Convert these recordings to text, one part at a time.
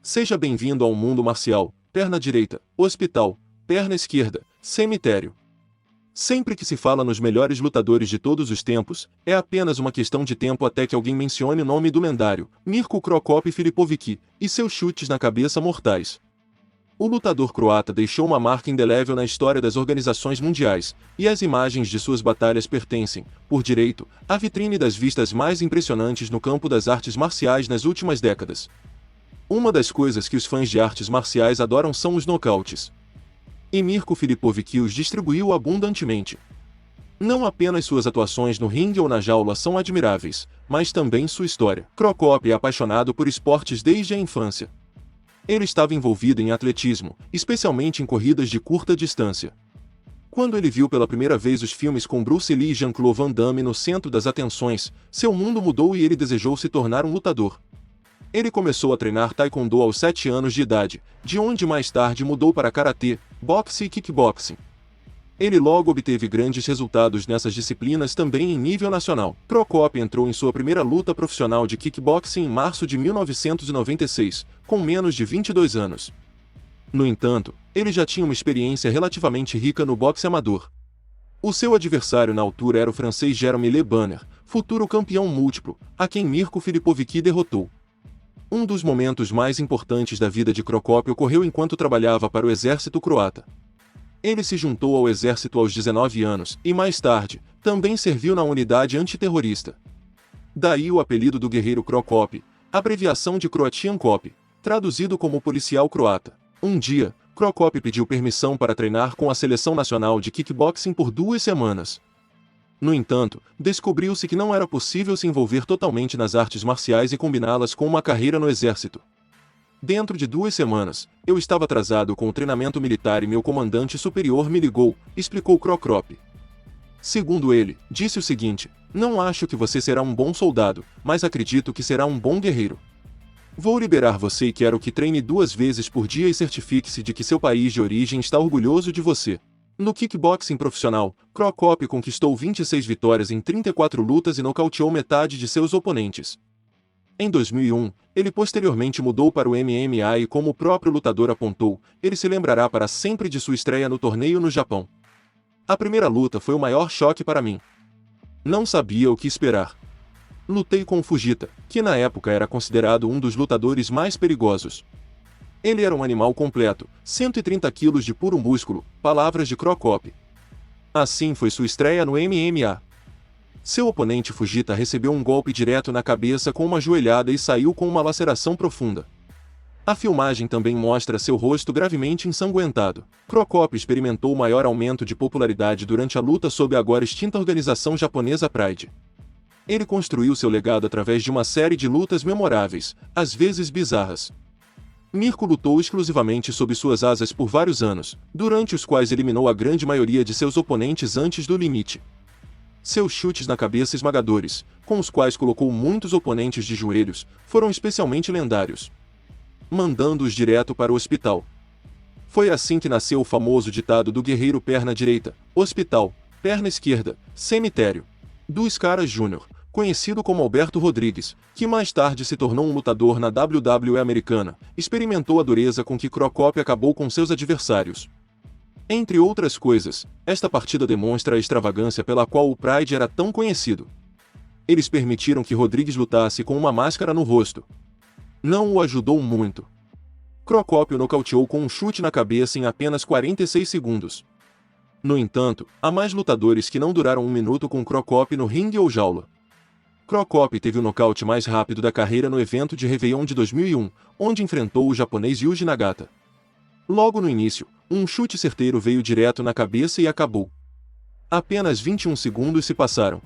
Seja bem-vindo ao mundo marcial. Perna direita, hospital. Perna esquerda, cemitério. Sempre que se fala nos melhores lutadores de todos os tempos, é apenas uma questão de tempo até que alguém mencione o nome do lendário Mirko Cro Cop Filipović e seus chutes na cabeça mortais. O lutador croata deixou uma marca indelével na história das organizações mundiais, e as imagens de suas batalhas pertencem, por direito, à vitrine das vistas mais impressionantes no campo das artes marciais nas últimas décadas. Uma das coisas que os fãs de artes marciais adoram são os nocautes. E Mirko Filipović os distribuiu abundantemente. Não apenas suas atuações no ringue ou na jaula são admiráveis, mas também sua história. Cro Cop é apaixonado por esportes desde a infância. Ele estava envolvido em atletismo, especialmente em corridas de curta distância. Quando ele viu pela primeira vez os filmes com Bruce Lee e Jean-Claude Van Damme no centro das atenções, seu mundo mudou e ele desejou se tornar um lutador. Ele começou a treinar taekwondo aos 7 anos de idade, de onde mais tarde mudou para karatê, boxe e kickboxing. Ele logo obteve grandes resultados nessas disciplinas também em nível nacional. Cro Cop entrou em sua primeira luta profissional de kickboxing em março de 1996, com menos de 22 anos. No entanto, ele já tinha uma experiência relativamente rica no boxe amador. O seu adversário na altura era o francês Jeremy Le Banner, futuro campeão múltiplo, a quem Mirko Filipović derrotou. Um dos momentos mais importantes da vida de Cro Cop ocorreu enquanto trabalhava para o exército croata. Ele se juntou ao exército aos 19 anos e, mais tarde, também serviu na unidade antiterrorista. Daí o apelido do guerreiro Cro Cop, abreviação de Croatian Cop, traduzido como policial croata. Um dia, Cro Cop pediu permissão para treinar com a seleção nacional de kickboxing por 2 semanas. No entanto, descobriu-se que não era possível se envolver totalmente nas artes marciais e combiná-las com uma carreira no exército. Dentro de 2 semanas, eu estava atrasado com o treinamento militar e meu comandante superior me ligou, explicou Cro Cop. Segundo ele, disse o seguinte: não acho que você será um bom soldado, mas acredito que será um bom guerreiro. Vou liberar você e quero que treine 2 vezes por dia e certifique-se de que seu país de origem está orgulhoso de você. No kickboxing profissional, Cro Cop conquistou 26 vitórias em 34 lutas e nocauteou metade de seus oponentes. Em 2001, ele posteriormente mudou para o MMA e, como o próprio lutador apontou, ele se lembrará para sempre de sua estreia no torneio no Japão. A primeira luta foi o maior choque para mim. Não sabia o que esperar. Lutei com o Fujita, que na época era considerado um dos lutadores mais perigosos. Ele era um animal completo, 130 quilos de puro músculo, palavras de Cro Cop. Assim foi sua estreia no MMA. Seu oponente Fujita recebeu um golpe direto na cabeça com uma joelhada e saiu com uma laceração profunda. A filmagem também mostra seu rosto gravemente ensanguentado. Cro Cop experimentou o maior aumento de popularidade durante a luta sob a agora extinta organização japonesa Pride. Ele construiu seu legado através de uma série de lutas memoráveis, às vezes bizarras. Mirko lutou exclusivamente sob suas asas por vários anos, durante os quais eliminou a grande maioria de seus oponentes antes do limite. Seus chutes na cabeça esmagadores, com os quais colocou muitos oponentes de joelhos, foram especialmente lendários, mandando-os direto para o hospital. Foi assim que nasceu o famoso ditado do guerreiro perna direita, hospital, perna esquerda, cemitério, do Scaras Jr., conhecido como Alberto Rodrigues, que mais tarde se tornou um lutador na WWE americana, experimentou a dureza com que Cro Cop acabou com seus adversários. Entre outras coisas, esta partida demonstra a extravagância pela qual o Pride era tão conhecido. Eles permitiram que Rodrigues lutasse com uma máscara no rosto. Não o ajudou muito. Cro Cop o nocauteou com um chute na cabeça em apenas 46 segundos. No entanto, há mais lutadores que não duraram 1 minuto com Cro Cop no ringue ou jaula. Cro Cop teve o nocaute mais rápido da carreira no evento de Réveillon de 2001, onde enfrentou o japonês Yuji Nagata. Logo no início, um chute certeiro veio direto na cabeça e acabou. Apenas 21 segundos se passaram.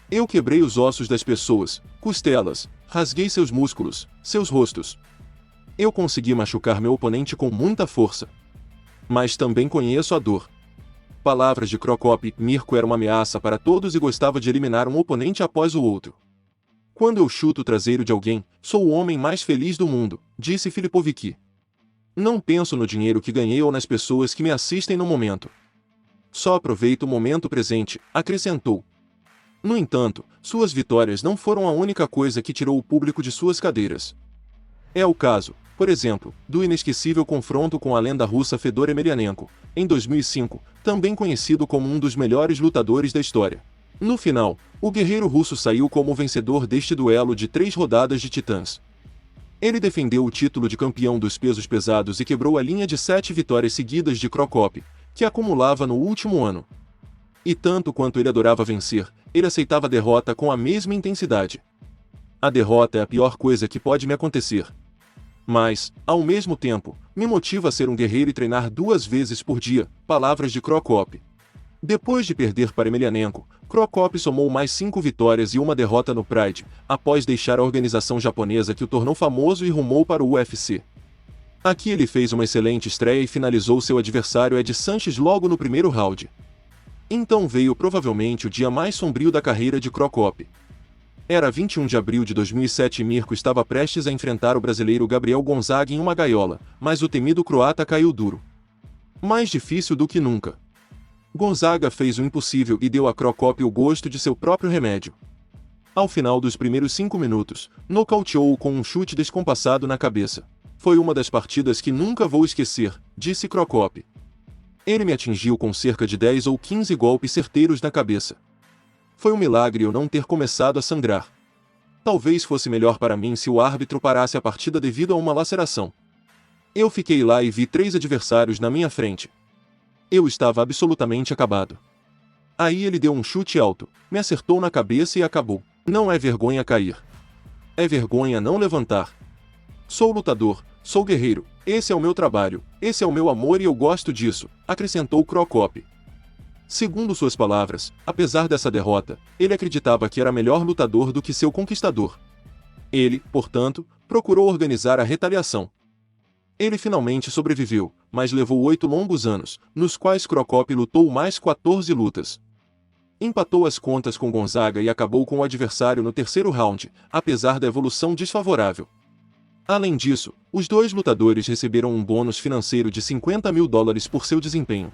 Eu quebrei os ossos das pessoas, costelas, rasguei seus músculos, seus rostos. Eu consegui machucar meu oponente com muita força. Mas também conheço a dor. Palavras de Cro Cop: Mirko era uma ameaça para todos e gostava de eliminar um oponente após o outro. Quando eu chuto o traseiro de alguém, sou o homem mais feliz do mundo, disse Filipović. Não penso no dinheiro que ganhei ou nas pessoas que me assistem no momento. Só aproveito o momento presente, acrescentou. No entanto, suas vitórias não foram a única coisa que tirou o público de suas cadeiras. É o caso, por exemplo, do inesquecível confronto com a lenda russa Fedor Emelianenko, em 2005, também conhecido como um dos melhores lutadores da história. No final, o guerreiro russo saiu como vencedor deste duelo de 3 rodadas de titãs. Ele defendeu o título de campeão dos pesos pesados e quebrou a linha de 7 vitórias seguidas de Cro Cop, que acumulava no último ano. E tanto quanto ele adorava vencer, ele aceitava a derrota com a mesma intensidade. A derrota é a pior coisa que pode me acontecer. Mas, ao mesmo tempo, me motiva a ser um guerreiro e treinar 2 vezes por dia, palavras de Cro Cop. Depois de perder para Emelianenko, Cro Cop somou mais 5 vitórias e uma derrota no Pride, após deixar a organização japonesa que o tornou famoso e rumou para o UFC. Aqui ele fez uma excelente estreia e finalizou seu adversário Ed Sanches logo no primeiro round. Então veio provavelmente o dia mais sombrio da carreira de Cro Cop. Era 21 de abril de 2007 e Mirko estava prestes a enfrentar o brasileiro Gabriel Gonzaga em uma gaiola, mas o temido croata caiu duro. Mais difícil do que nunca. Gonzaga fez o impossível e deu a Cro Cop o gosto de seu próprio remédio. Ao final dos primeiros 5 minutos, nocauteou-o com um chute descompassado na cabeça. Foi uma das partidas que nunca vou esquecer, disse Cro Cop. Ele me atingiu com cerca de 10 ou 15 golpes certeiros na cabeça. Foi um milagre eu não ter começado a sangrar. Talvez fosse melhor para mim se o árbitro parasse a partida devido a uma laceração. Eu fiquei lá e vi 3 adversários na minha frente. Eu estava absolutamente acabado. Aí ele deu um chute alto, me acertou na cabeça e acabou. Não é vergonha cair. É vergonha não levantar. Sou lutador, sou guerreiro, esse é o meu trabalho, esse é o meu amor e eu gosto disso, acrescentou Cro Cop. Segundo suas palavras, apesar dessa derrota, ele acreditava que era melhor lutador do que seu conquistador. Ele, portanto, procurou organizar a retaliação. Ele finalmente sobreviveu, mas levou 8 longos anos, nos quais Cro Cop lutou mais 14 lutas. Empatou as contas com Gonzaga e acabou com o adversário no terceiro round, apesar da evolução desfavorável. Além disso, os 2 lutadores receberam um bônus financeiro de $50 mil por seu desempenho.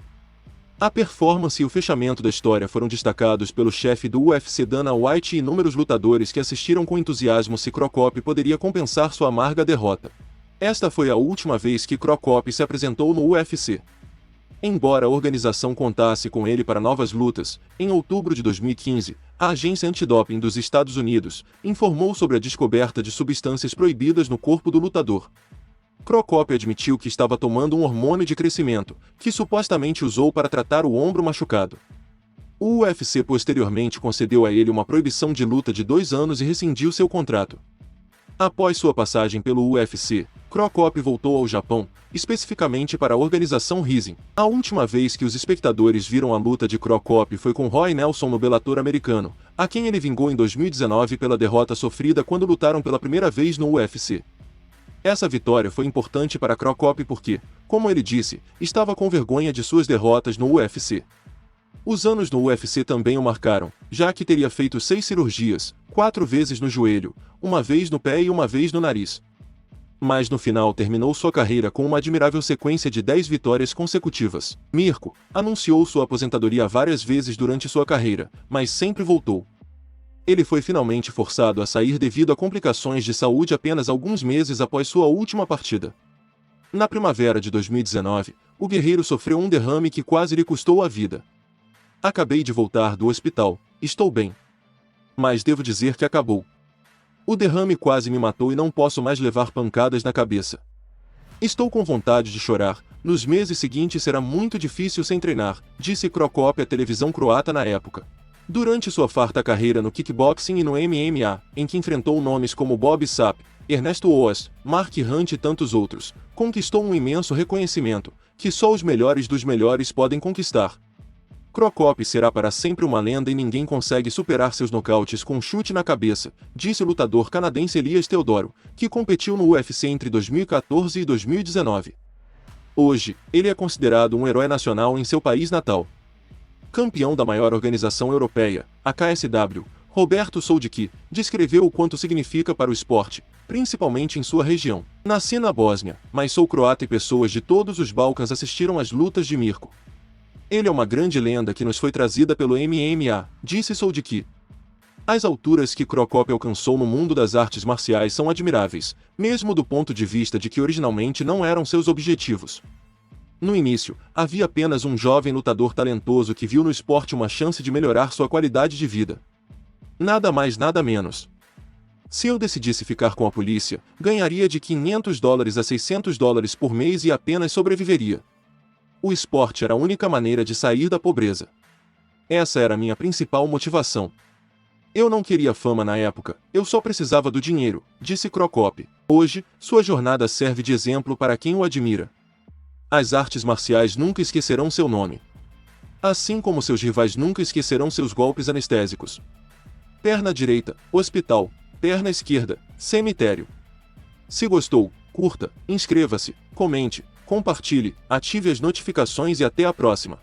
A performance e o fechamento da história foram destacados pelo chefe do UFC Dana White e inúmeros lutadores que assistiram com entusiasmo se Cro Cop poderia compensar sua amarga derrota. Esta foi a última vez que Cro Cop se apresentou no UFC. Embora a organização contasse com ele para novas lutas, em outubro de 2015, a agência antidoping dos Estados Unidos informou sobre a descoberta de substâncias proibidas no corpo do lutador. Cro Cop admitiu que estava tomando um hormônio de crescimento, que supostamente usou para tratar o ombro machucado. O UFC posteriormente concedeu a ele uma proibição de luta de 2 anos e rescindiu seu contrato. Após sua passagem pelo UFC, Cro Cop voltou ao Japão, especificamente para a organização Rising. A última vez que os espectadores viram a luta de Cro Cop foi com Roy Nelson no Bellator americano, a quem ele vingou em 2019 pela derrota sofrida quando lutaram pela primeira vez no UFC. Essa vitória foi importante para Cro Cop porque, como ele disse, estava com vergonha de suas derrotas no UFC. Os anos no UFC também o marcaram, já que teria feito 6 cirurgias, 4 vezes no joelho, uma vez no pé e uma vez no nariz. Mas no final terminou sua carreira com uma admirável sequência de 10 vitórias consecutivas. Mirko anunciou sua aposentadoria várias vezes durante sua carreira, mas sempre voltou. Ele foi finalmente forçado a sair devido a complicações de saúde apenas alguns meses após sua última partida. Na primavera de 2019, o guerreiro sofreu um derrame que quase lhe custou a vida. Acabei de voltar do hospital, estou bem. Mas devo dizer que acabou. O derrame quase me matou e não posso mais levar pancadas na cabeça. Estou com vontade de chorar, nos meses seguintes será muito difícil sem treinar, disse Cro Cop à televisão croata na época. Durante sua farta carreira no kickboxing e no MMA, em que enfrentou nomes como Bob Sapp, Ernesto Oas, Mark Hunt e tantos outros, conquistou um imenso reconhecimento, que só os melhores dos melhores podem conquistar. Cro Cop será para sempre uma lenda e ninguém consegue superar seus nocautes com um chute na cabeça, disse o lutador canadense Elias Teodoro, que competiu no UFC entre 2014 e 2019. Hoje, ele é considerado um herói nacional em seu país natal. Campeão da maior organização europeia, a KSW, Roberto Soldic, descreveu o quanto significa para o esporte, principalmente em sua região. Nasci na Bósnia, mas sou croata e pessoas de todos os Balcãs assistiram às lutas de Mirko. Ele é uma grande lenda que nos foi trazida pelo MMA, disse Soldic. As alturas que Crocop alcançou no mundo das artes marciais são admiráveis, mesmo do ponto de vista de que originalmente não eram seus objetivos. No início, havia apenas um jovem lutador talentoso que viu no esporte uma chance de melhorar sua qualidade de vida. Nada mais nada menos. Se eu decidisse ficar com a polícia, ganharia de $500 a $600 por mês e apenas sobreviveria. O esporte era a única maneira de sair da pobreza. Essa era a minha principal motivação. Eu não queria fama na época, eu só precisava do dinheiro, disse Crocop. Hoje, sua jornada serve de exemplo para quem o admira. As artes marciais nunca esquecerão seu nome. Assim como seus rivais nunca esquecerão seus golpes anestésicos. Perna direita, hospital. Perna esquerda, cemitério. Se gostou, curta, inscreva-se, comente, compartilhe, ative as notificações e até a próxima.